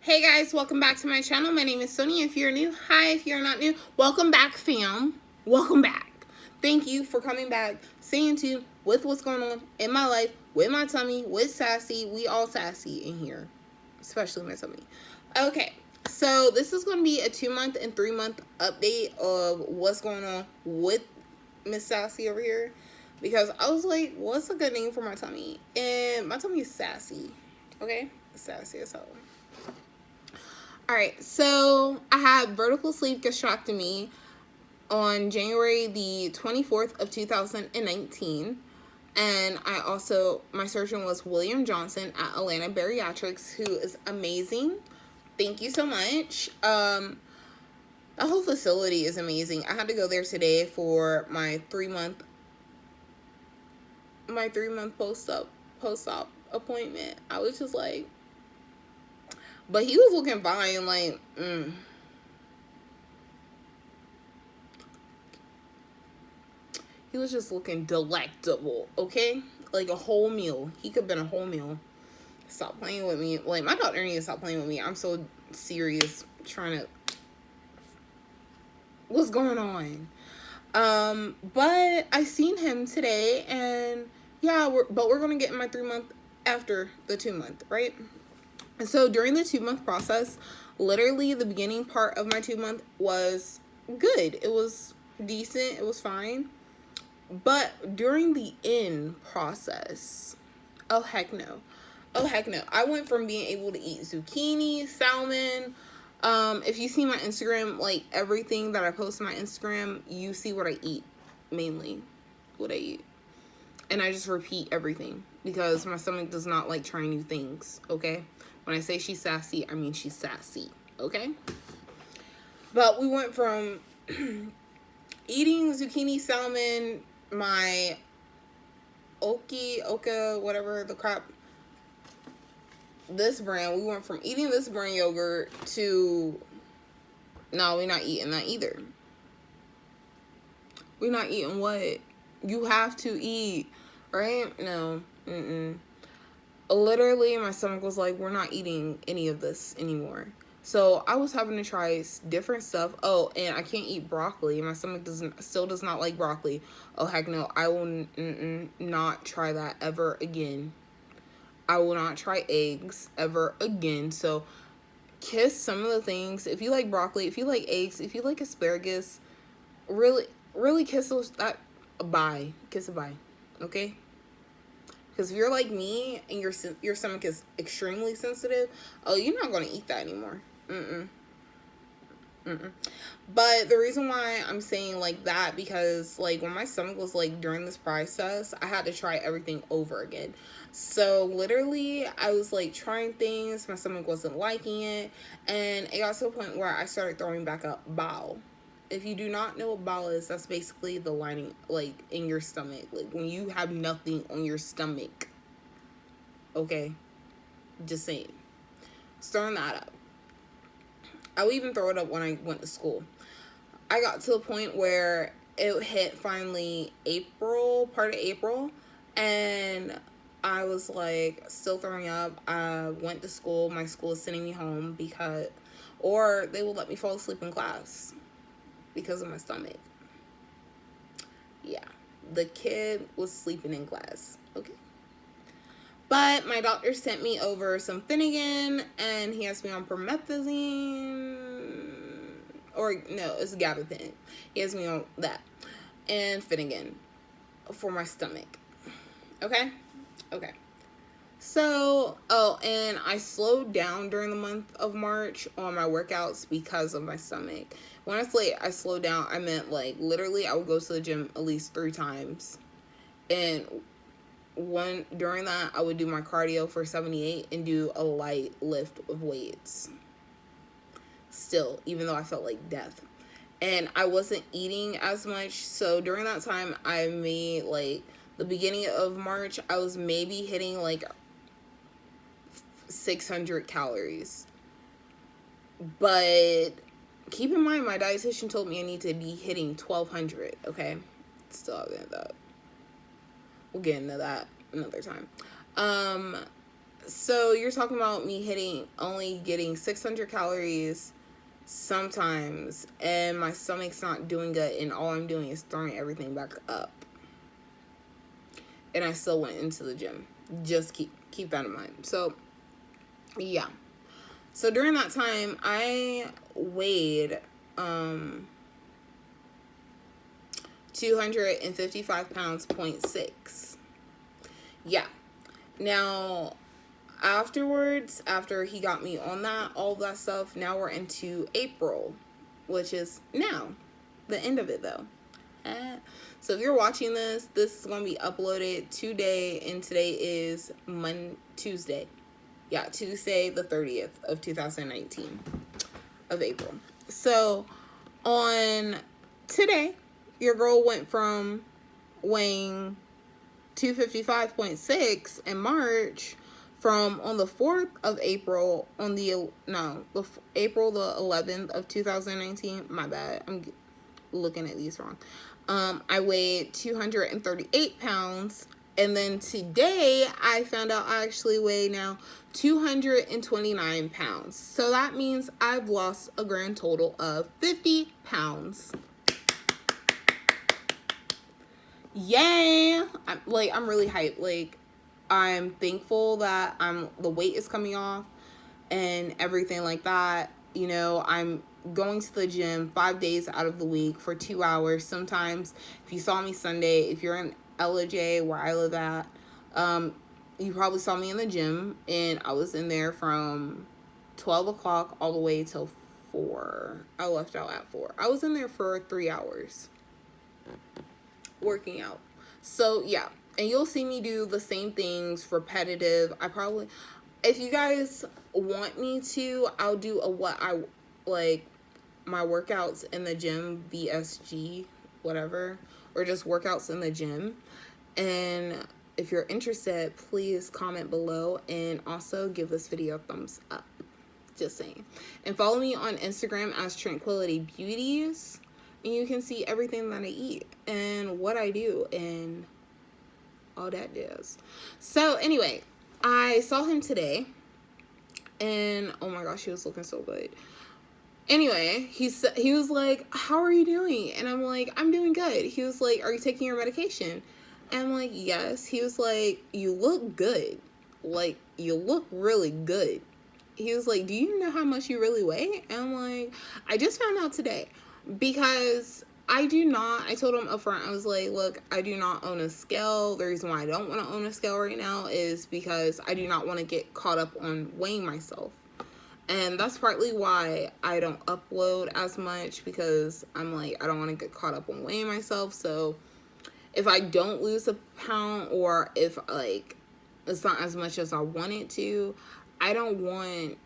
Hey guys, welcome back to my channel. My name is Sonia. If you're new, hi. If you're not new, welcome back, fam. Welcome back. Thank you for coming back, staying tuned with what's going on in my life, with my tummy, with Sassy. We all sassy in here, especially my tummy. Okay, so this is going to be a 2-month and 3-month update of what's going on with Miss Sassy over here. Because I was like, what's a good name for my tummy? And my tummy is Sassy. Okay? Sassy as hell. Alright, so I had vertical sleeve gastrectomy on January the 24th of 2019. And my surgeon was William Johnson at Atlanta Bariatrics, who is amazing. Thank you so much. The whole facility is amazing. I had to go there today for my 3-month post-op appointment. I was just like, but he was looking fine, like, He was just looking delectable, okay? Like a whole meal. He could have been a whole meal. Stop playing with me. Like, my doctor needs to stop playing with me. I'm so serious trying to... What's going on? But I seen him today, and yeah, we're going to get in my 3-month after the 2-month, right? And so during the 2-month process, literally the beginning part of my 2-month was good. It was decent. It was fine. But during the end process, oh heck no. Oh heck no. I went from being able to eat zucchini, salmon. If you see my Instagram, like everything that I post on my Instagram, you see what I eat, mainly what I eat. And I just repeat everything because my stomach does not like trying new things, okay? When I say she's sassy, I mean she's sassy, okay? But we went from eating zucchini, salmon, my Oka, whatever the crap, this brand, we went from eating this brand yogurt to, no, we're not eating that either. We're not eating what? You have to eat, right? No, literally my stomach was like, we're not eating any of this anymore. So I was having to try different stuff. Oh, and I can't eat broccoli. My stomach still does not like broccoli. Oh heck no, I will not try that ever again. I will not try eggs ever again. So kiss some of the things. If you like broccoli, if you like eggs, if you like asparagus, really kiss those. Kiss a bye, okay? Because if you're like me and your stomach is extremely sensitive, oh, you're not going to eat that anymore. But the reason why I'm saying like that, because like when my stomach was like during this process, I had to try everything over again. So literally I was like trying things, my stomach wasn't liking it, and it got to a point where I started throwing back up bowel. If you do not know what bowel is, that's basically the lining like in your stomach, like when you have nothing on your stomach, okay? Just saying, stirring that up. I would even throw it up when I went to school. I got to the point where it hit finally part of April, and I was like still throwing up. I went to school. My school is sending me home or they will let me fall asleep in class because of my stomach. Yeah, the kid was sleeping in class, okay? But my doctor sent me over some Finnegan, and he has me on promethazine, or no, it's gabapentin. He has me on that, and Finnegan for my stomach. Okay? Okay. So, and I slowed down during the month of March on my workouts because of my stomach. When I say I slowed down, I meant like literally I would go to the gym at least 3 times. And during that, I would do my cardio for 78 and do a light lift of weights. Still, even though I felt like death. And I wasn't eating as much. So during that time, I made like the beginning of March, I was maybe hitting like 600 calories. But keep in mind, my dietitian told me I need to be hitting 1,200, okay? Still haven't hit that. We'll get into that another time. So you're talking about me only getting 600 calories sometimes, and my stomach's not doing good, and all I'm doing is throwing everything back up. And I still went into the gym. Just keep that in mind. So yeah. So during that time, I weighed 255 pounds, 0.6. Yeah. Now, afterwards, after he got me on that, all that stuff, now we're into April, which is now. The end of it, though. So if you're watching this, this is going to be uploaded today, and today is Tuesday. Yeah, Tuesday the 30th of 2019 of April. So on today, your girl went from weighing 255.6 in March, from on the 4th of April, April the 11th of 2019. My bad, I'm looking at these wrong. I weighed 238 pounds. And then today, I found out I actually weigh now 229 pounds. So that means I've lost a grand total of 50 pounds. Yay! I'm really hyped. Like, I'm thankful that the weight is coming off and everything like that. You know, I'm going to the gym 5 days out of the week for 2 hours. Sometimes, if you saw me Sunday, if you're in LJ where I live at, you probably saw me in the gym, and I was in there from 12 o'clock all the way till 4. I left out at 4. I was in there for 3 hours working out. So yeah, and you'll see me do the same things, repetitive. If you guys want me to, I'll do my workouts in the gym, VSG, whatever, or just workouts in the gym. And if you're interested, please comment below, and also give this video a thumbs up. Just saying. And follow me on Instagram as Tranquility Beauties, and you can see everything that I eat and what I do and all that jazz. So anyway, I saw him today, and oh my gosh, he was looking so good. Anyway, he was like, "How are you doing?" And I'm like, "I'm doing good." He was like, "Are you taking your medication?" And I'm like, "Yes." He was like, "You look good. Like, you look really good." He was like, "Do you know how much you really weigh?" And I'm like, "I just found out today." Because I told him up front, I was like, "Look, I do not own a scale. The reason why I don't want to own a scale right now is because I do not want to get caught up on weighing myself. And that's partly why I don't upload as much, because I'm like, I don't want to get caught up on weighing myself. So if I don't lose a pound, or if like it's not as much as I want it to, I don't want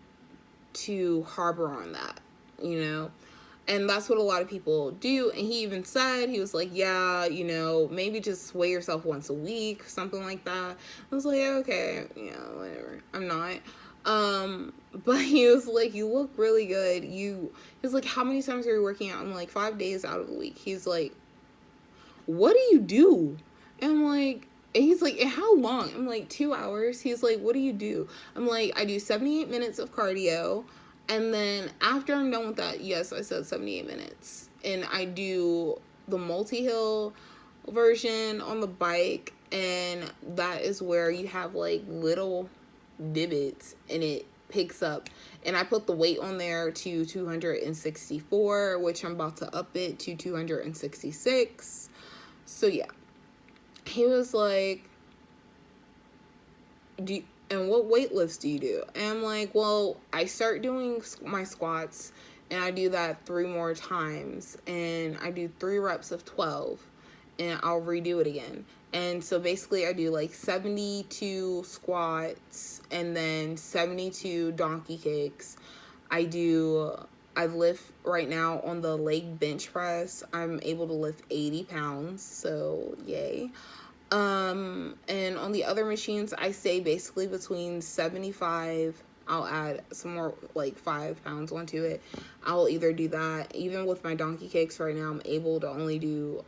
to harbor on that, you know? And that's what a lot of people do. And he even said, he was like, "Yeah, you know, maybe just weigh yourself once a week," something like that. I was like, "Okay, yeah, whatever." I'm not. But he was like, "You look really good." He was like, "How many times are you working out?" I'm like, 5 days out of the week. He's like, "What do you do?" And I'm like, and he's like, "And how long?" I'm like, 2 hours. He's like, "What do you do?" I'm like, "I do 78 minutes of cardio. And then after I'm done with that," yes, I said 78 minutes. "And I do the multi-hill version on the bike." And that is where you have like little divots, and it picks up. And I put the weight on there to 264, which I'm about to up it to 266. So yeah, he was like, "And what weight lifts do you do?" And I'm like, "Well, I start doing my squats, and I do that 3 more times, and I do 3 reps of 12, and I'll redo it again." And so basically I do like 72 squats and then 72 donkey kicks. I lift right now on the leg bench press. I'm able to lift 80 pounds, so yay. And on the other machines, I stay basically between 75. I'll add some more, like 5 pounds onto it. I'll either do that. Even with my donkey kicks right now, I'm able to only do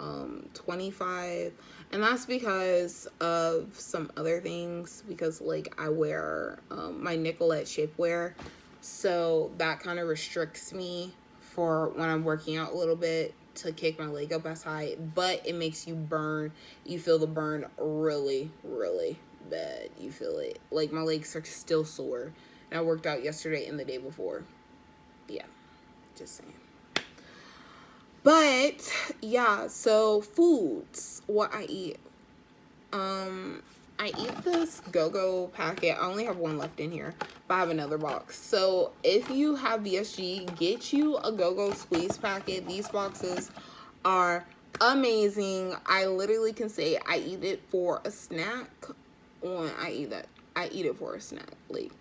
25. And that's because of some other things, because like I wear my Nicolette shapewear, so that kind of restricts me for when I'm working out a little bit to kick my leg up as high, but it makes you burn. You feel the burn really, really bad. You feel it. Like my legs are still sore. And I worked out yesterday and the day before. Yeah, just saying. But yeah, so foods, what I eat. I eat this go-go packet. I only have one left in here, but I have another box. So if you have VSG, get you a go-go squeeze packet. These boxes are amazing. I literally can say I eat it for a snack. When I eat it for a snack. Like,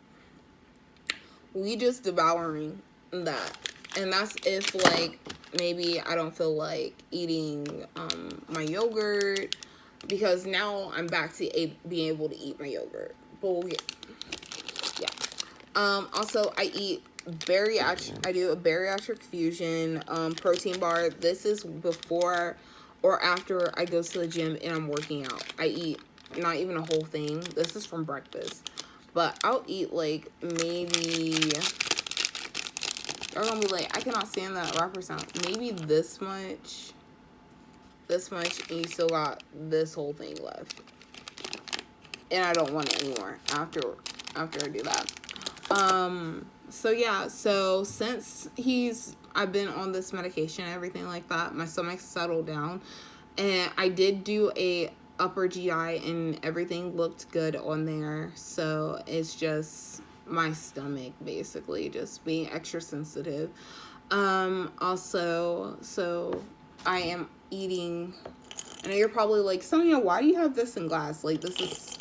we just devouring that. And that's if like maybe I don't feel like eating my yogurt, because now I'm back to being able to eat my yogurt. But we'll get, yeah. Also, I eat I do a bariatric fusion protein bar. This is before or after I go to the gym and I'm working out. I eat not even a whole thing. This is from breakfast. But I'll eat like maybe, they're gonna be like, I cannot stand that rapper sound. Maybe this much, and you still got this whole thing left. And I don't want it anymore after I do that. So yeah, so since I've been on this medication and everything like that, my stomach settled down, and I did do a upper GI and everything looked good on there. So it's just my stomach basically just being extra sensitive. Also, so I am eating, I know you're probably like, Sonia, why do you have this in glass? Like, this is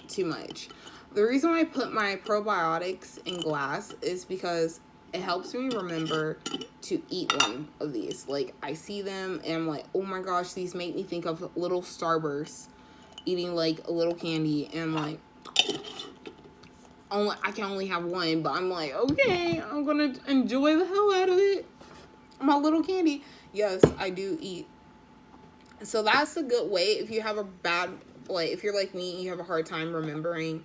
too much. The reason why I put my probiotics in glass is because it helps me remember to eat one of these. Like, I see them and I'm like, oh my gosh, these make me think of little Starbursts eating like a little candy, and I'm like, I can only have one, but I'm like, okay, I'm gonna enjoy the hell out of it. My little candy. Yes, I do eat. So that's a good way if you have a bad, like, if you're like me and you have a hard time remembering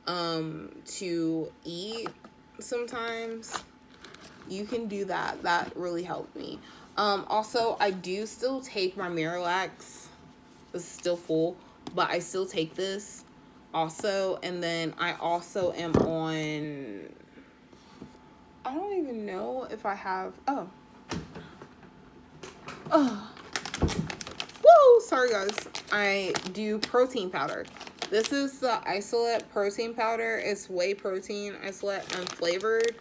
to eat sometimes, you can do that. That really helped me. Also, I do still take my Miralax. This is still full, but I still take this also. And then I also am on, I don't even know if I have, woo, sorry guys. I do protein powder. This is the Isolate protein powder. It's whey protein isolate unflavored.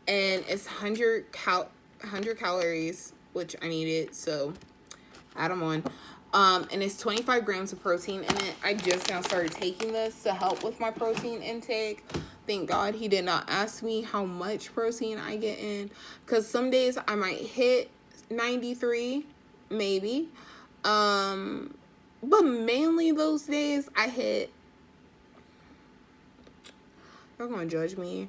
And it's 100 calories, which I need it, so add them on. And it's 25 grams of protein in it. I just now started taking this to help with my protein intake. Thank God he did not ask me how much protein I get in, because some days I might hit 93, maybe. But mainly those days I hit, they're gonna judge me.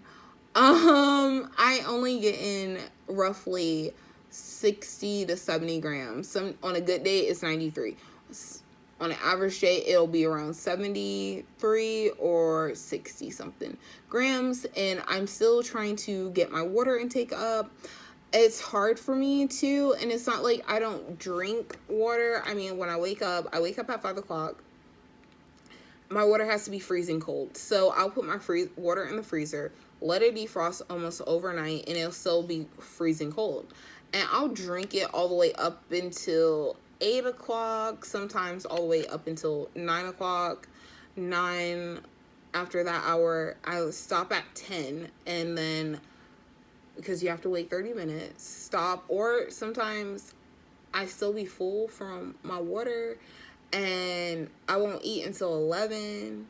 I only get in roughly 60 to 70 grams. On a good day, it's 93. On an average day, it'll be around 73 or 60 something grams. And I'm still trying to get my water intake up. It's hard for me too. And it's not like I don't drink water. I mean, when I wake up at 5 o'clock. My water has to be freezing cold. So I'll put my water in the freezer, let it defrost almost overnight, and it'll still be freezing cold. And I'll drink it all the way up until 8 o'clock, sometimes all the way up until 9 o'clock. 9, after that hour, I'll stop at 10, and then, because you have to wait 30 minutes, stop. Or sometimes I still be full from my water, and I won't eat until 11.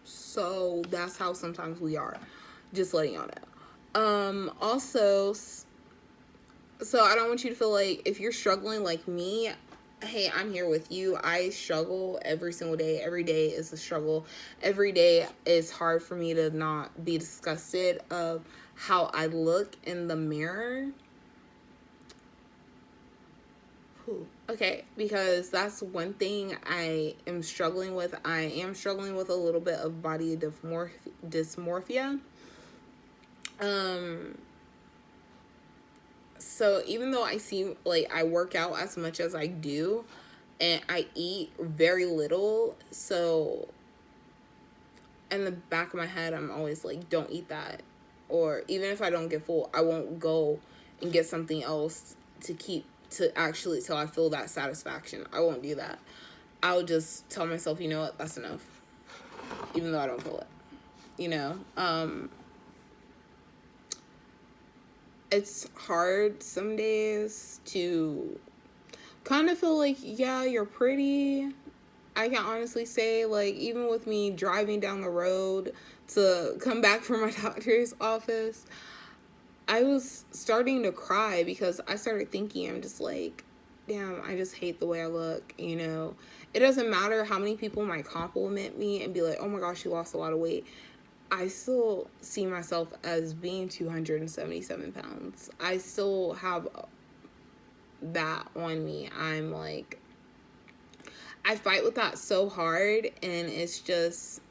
So that's how sometimes we are. Just letting y'all know. Also, so I don't want you to feel like if you're struggling like me, hey, I'm here with you. I struggle every single day. Every day is a struggle. Every day is hard for me to not be disgusted of how I look in the mirror. Okay, because that's one thing I am struggling with. I am struggling with a little bit of body dysmorphia. Um, so even though I seem like I work out as much as I do, and I eat very little, so in the back of my head, I'm always like, don't eat that. Or even if I don't get full, I won't go and get something else to keep to actually till I feel that satisfaction. I won't do that. I'll just tell myself, you know what, that's enough. Even though I don't feel it. You know? It's hard some days to kind of feel like, yeah, you're pretty. I can honestly say, like, even with me driving down the road to come back from my doctor's office, I was starting to cry because I started thinking, I'm just like, damn, I just hate the way I look, you know? It doesn't matter how many people might compliment me and be like, oh my gosh, you lost a lot of weight. I still see myself as being 277 pounds. I still have that on me. I'm like, I fight with that so hard, and it's just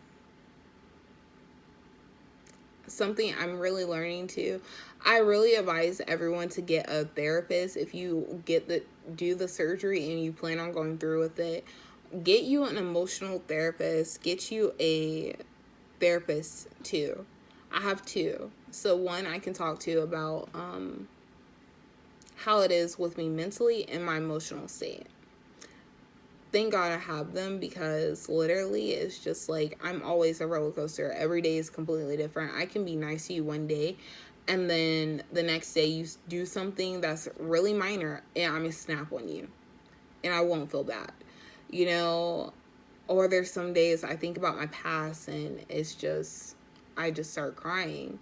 something I'm really learning to. I really advise everyone to get a therapist if you do the surgery and you plan on going through with it. Get you an emotional therapist. Get you a therapist too. I have two. So one I can talk to about how it is with me mentally and my emotional state. Thank God I have them, because literally it's just like I'm always a roller coaster. Every day is completely different. I can be nice to you one day, and then the next day you do something that's really minor and I'm gonna snap on you, and I won't feel bad, you know? Or there's some days I think about my past and it's just, I just start crying.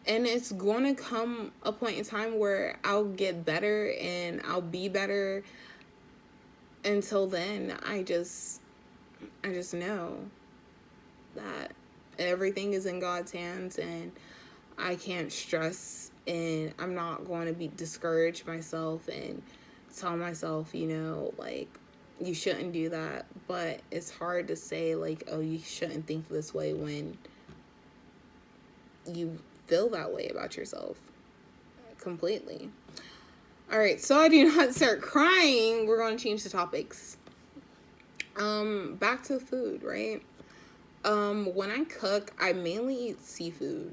And it's going to come a point in time where I'll get better and I'll be better. Until then, I just know that everything is in God's hands, and I can't stress, and I'm not going to be discouraged myself and tell myself, you know, like, you shouldn't do that. But it's hard to say, like, oh, you shouldn't think this way when you feel that way about yourself completely. All right, so I do not start crying. We're going to change the topics. Back to food, right? When I cook, I mainly eat seafood.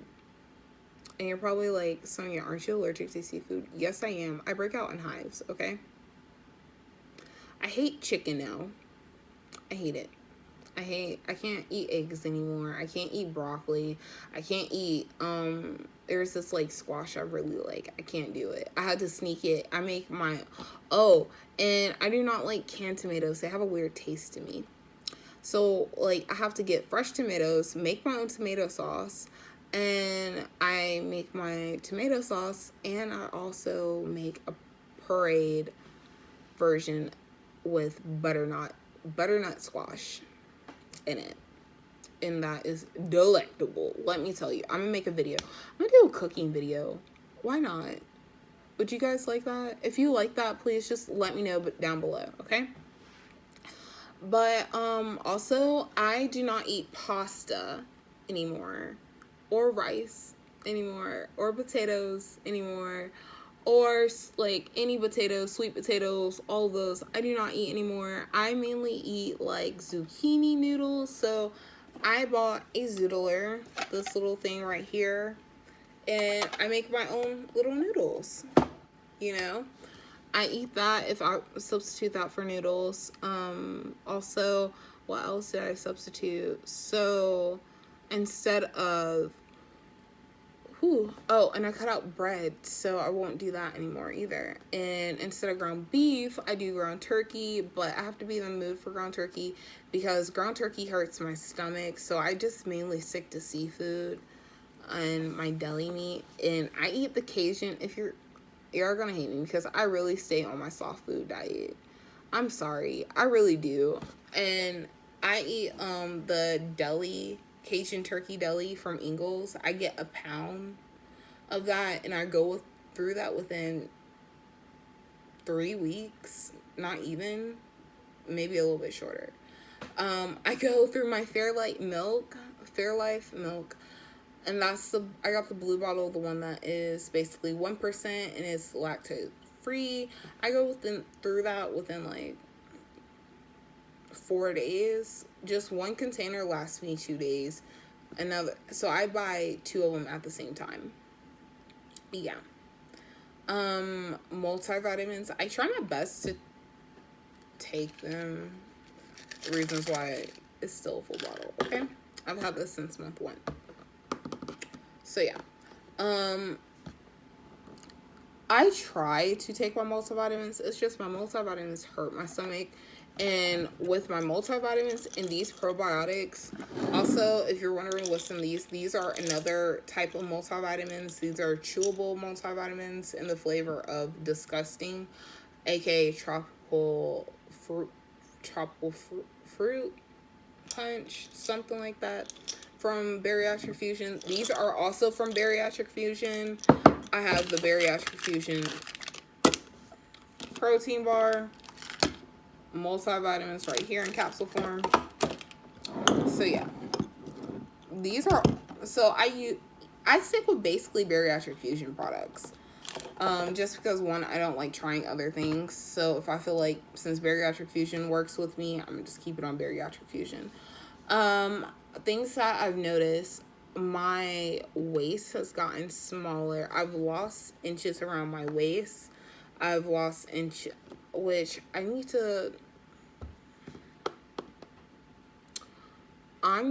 And you're probably like, Sonia, aren't you allergic to seafood? Yes, I am. I break out in hives, okay? I hate chicken now. I hate it. I can't eat eggs anymore. I can't eat broccoli. I can't eat, there's this, like, squash I really like. I can't do it. I had to sneak it. I make my, and I do not like canned tomatoes. They have a weird taste to me. So, like, I have to get fresh tomatoes, make my own tomato sauce, and I make my tomato sauce, and I also make a pureed version with butternut squash in it, and that is delectable. Let me tell you, I'm gonna make a video. I'm gonna do a cooking video. Why not? Would you guys like that? If you like that, please just let me know down below, okay? But also, I do not eat pasta anymore, or rice anymore, or potatoes anymore, or like any potatoes, sweet potatoes, all of those I do not eat anymore. I mainly eat like zucchini noodles. So I bought a zoodler, this little thing right here, and I make my own little noodles, you know? I eat that if I substitute that for noodles. Also, what else did I substitute? So instead of, and I cut out bread, so I won't do that anymore either. And instead of ground beef, I do ground turkey, but I have to be in the mood for ground turkey because ground turkey hurts my stomach. So I just mainly stick to seafood and my deli meat. And I eat the Cajun. If you're gonna hate me because I really stay on my soft food diet. I'm sorry, I really do. And I eat the deli, Cajun turkey deli from Ingles. I get a pound of that, and I go through that within 3 weeks, not even, maybe a little bit shorter. I go through my Fairlife milk, and I got the blue bottle, the one that is basically 1% and it's lactose free. I go through that within like 4 days. Just one container lasts me 2 days. So I buy 2 of them at the same time. Yeah. Multivitamins. I try my best to take them. Reasons why it's still a full bottle. Okay, I've had this since month 1. So yeah, I try to take my multivitamins. It's just my multivitamins hurt my stomach. And with my multivitamins and these probiotics, also, if you're wondering what's in these are another type of multivitamins. These are chewable multivitamins in the flavor of disgusting, aka tropical fruit punch, something like that, from Bariatric Fusion. These are also from Bariatric Fusion. I have the Bariatric Fusion protein bar, multivitamins right here in capsule form. So yeah, these are, so I stick with basically Bariatric Fusion products. Just because, one, I don't like trying other things. So if I feel like, since Bariatric Fusion works with me, I'm gonna just keep it on Bariatric Fusion. Things that I've noticed, my waist has gotten smaller. I've lost inches around my waist. I've lost which I'm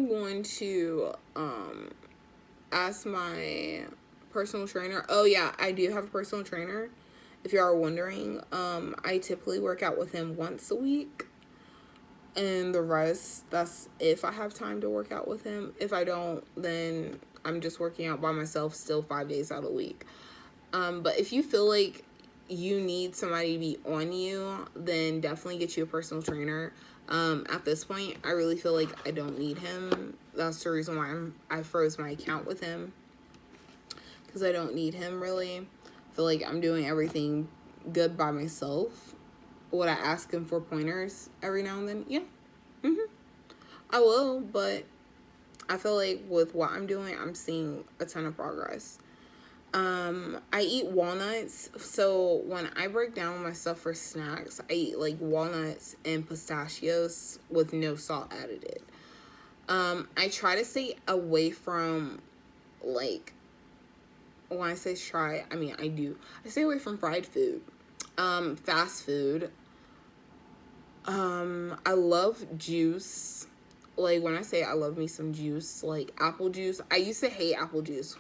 going to ask my personal trainer. Oh yeah, I do have a personal trainer, if you are wondering. I typically work out with him once a week, and the rest, that's if I have time to work out with him. If I don't, then I'm just working out by myself still 5 days out of the week. But if you feel like you need somebody to be on you, then definitely get you a personal trainer. At this point, I really feel like I don't need him. That's the reason why I froze my account with him, because I don't need him, really. I feel like I'm doing everything good by myself. Would I ask him for pointers every now and then? Yeah. I will, but I feel like with what I'm doing, I'm seeing a ton of progress. I eat walnuts. So when I break down my stuff for snacks, I eat like walnuts and pistachios with no salt added. I try to stay away from, like, when I say try, I mean I do. I stay away from fried food, fast food. I love juice. Like, when I say I love me some juice, like apple juice. I used to hate apple juice.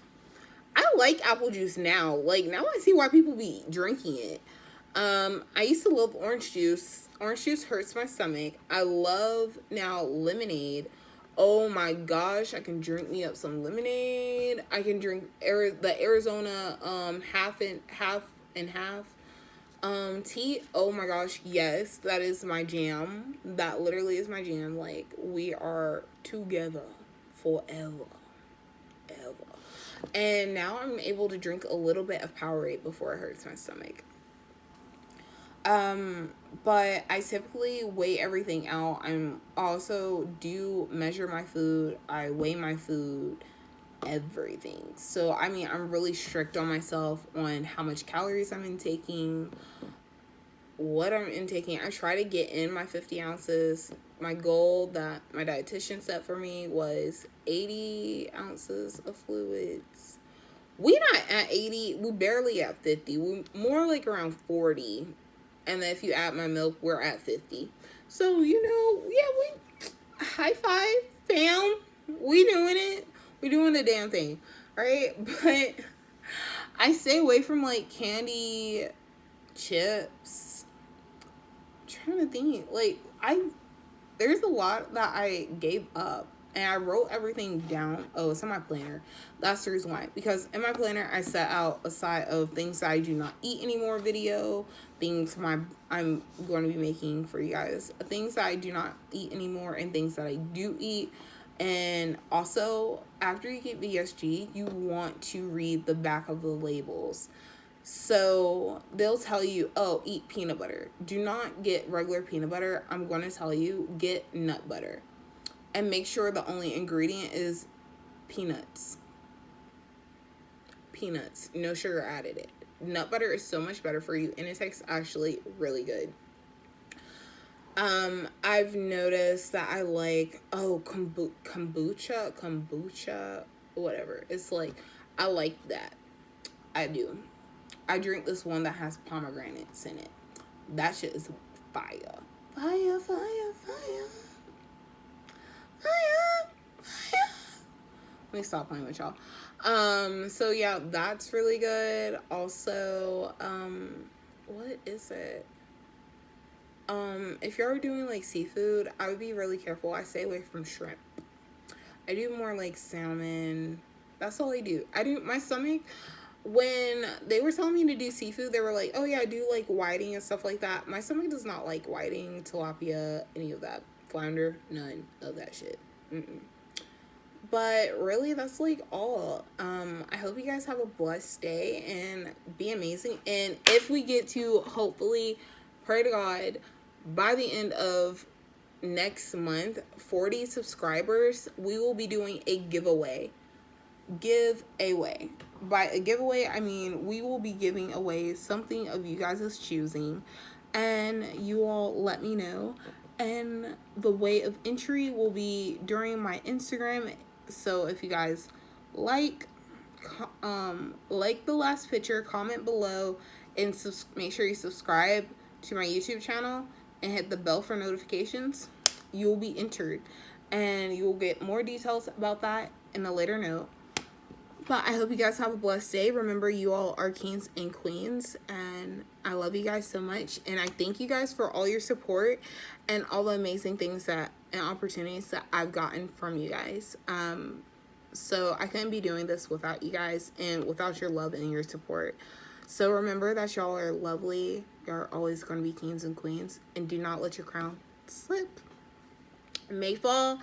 I like apple juice now. Like, now I see why people be drinking it. I used to love orange juice. Orange juice hurts my stomach. I love now lemonade. Oh my gosh, I can drink me up some lemonade. I can drink the Arizona half and half tea. Oh my gosh, yes, that is my jam. That literally is my jam. Like, we are together forever. And now I'm able to drink a little bit of Powerade before it hurts my stomach. But I typically weigh everything out. I'm also do measure my food. I weigh my food, everything. So, I mean, I'm really strict on myself on how much calories I'm intaking, what I'm intaking. I try to get in my 50 ounces. My goal that my dietitian set for me was 80 ounces of fluids. We not at 80. We barely at 50. We more like around 40. And then if you add my milk, we're at 50. So, yeah, we high five, fam. We doing it. We doing the damn thing, right? But I stay away from like candy, chips. I'm trying to think. Like, there's a lot that I gave up. And I wrote everything down. Oh, it's in my planner. That's the reason why. Because in my planner, I set out a side of things that I do not eat anymore video. Things I'm going to be making for you guys. Things that I do not eat anymore and things that I do eat. And also, after you get VSG, you want to read the back of the labels. So they'll tell you, oh, eat peanut butter. Do not get regular peanut butter. I'm going to tell you, get nut butter. And make sure the only ingredient is peanuts. Peanuts, no sugar added. Nut butter is so much better for you, and it tastes actually really good. I've noticed that I like, kombucha, whatever. It's like, I like that. I do. I drink this one that has pomegranates in it. That shit is fire. Fire, fire, fire. Fire, fire. Let me stop playing with y'all. So yeah, that's really good. Also, what is it? If you're doing like seafood, I would be really careful. I stay away from shrimp. I do more like salmon. That's all I do. I do my stomach. When they were telling me to do seafood, they were like, oh yeah, I do like whiting and stuff like that. My stomach does not like whiting, tilapia, any of that. Flounder, none of that shit. Mm-mm. But really, that's like all. I hope you guys have a blessed day and be amazing. And if we get to, hopefully, pray to God, by the end of next month, 40 subscribers, we will be doing a giveaway. By a giveaway, I mean we will be giving away something of you guys' choosing, and you all let me know. And the way of entry will be during my Instagram. So if you guys like the last picture, comment below, and make sure you subscribe to my YouTube channel and hit the bell for notifications. You will be entered, and you will get more details about that in a later note. But I hope you guys have a blessed day. Remember, you all are kings and queens, and I love you guys so much. And I thank you guys for all your support and all the amazing things and opportunities that I've gotten from you guys. So I couldn't be doing this without you guys and without your love and your support. So remember that y'all are lovely. You're always going to be kings and queens, and do not let your crown slip. It may fall,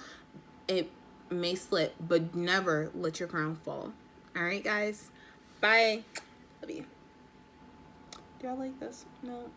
it may slip, but never let your crown fall. All right, guys. Bye. Love you. Do y'all like this? No.